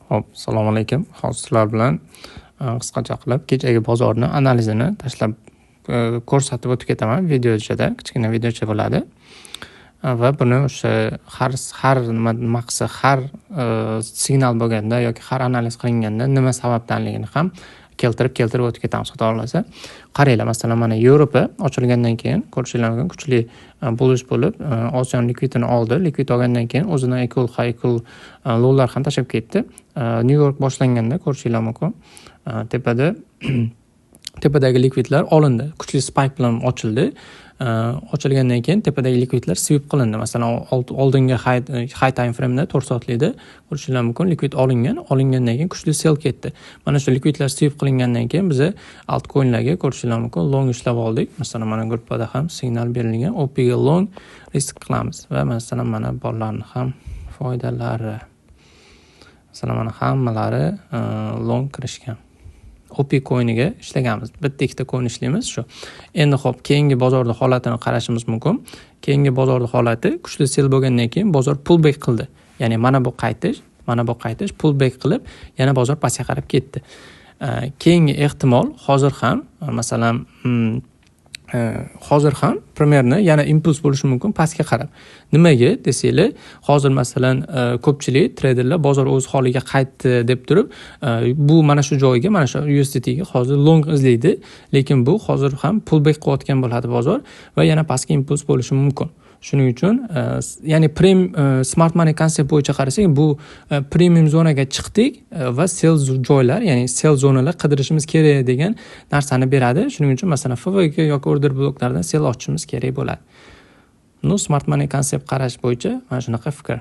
Hop, assalomu alaykum. Hozir sizlar bilan qisqacha qilib kechagi bozorni analizini tashlab ko'rsatib o'tib ketaman. Video ichida, kichkina videocha bo'ladi. Va buni o'sha har signal bo'lganda yoki har analiz qilinganda nima sababdanligini ham keltirib o'tib ketamiz, xudo xohlasa. Qaranglar, masalan, mana Yevropa ochilgandan keyin ko'rishingiz mumkin, kuchli bo'lish bo'lib, Osiyo likvidini oldi. Likvid olgandan keyin o'zini high lowlar ham tashab ketdi. New York boshlanganda ko'rishingiz mumkin, tepadagi likvidlar olindi. Kuchli spike bilan ochildi. Ochilgandan keyin tepadagi likvidlar sweep qilindi. Masalan, oldingi high time frame'da 4 soatlikda ko'rishingiz mumkin, likvid olingandan keyin kuchli sell ketdi. Mana shu likvidlar sweep qilingandan keyin biz altcoinlarga ko'rishingiz mumkin long ishlab oldik. Masalan, mana gruppada ham signal berilgan, OP ga long risk qilamiz va masalan mana bolalarning ham foydalari. Masalan, mana hammalari long kirishgan. OP coin'iga ishlaganmiz. Bitta ikkita coin ishlaymiz shu. Endi xo'p, keyingi bozorda holatini qarashimiz mumkin. Keyingi bozorda holati kuchli sell bo'lgandan keyin bozor pullback qildi. Ya'ni mana bu qaytish pullback qilib, yana bozor pastga qarab ketdi. Keyingi ehtimol hozir ham masalan primerni yana impuls bo'lishi mumkin pastga qarab. Nimaga desanglar, hozir masalan ko'pchilik traderlar bozor o'z holiga qaytdi deb turib, bu mana shu joyga, mana shu USDT ga hozir long izlaydi, lekin bu hozir ham pullback qilayotgan bo'ladi bozor va yana pastga impuls bo'lishi mumkin. Shuning uchun ya'ni smart money konsept bo'yicha qarasak, bu premium zonaga chiqdik va sell joylar, ya'ni sell zonalar qidirishimiz kerak degan narsani beradi. Shuning uchun masalan FVG yoki order bloklardan sell ochishimiz kerak bo'ladi. Smart money konsept qarash bo'yicha mana shunaqa fikr.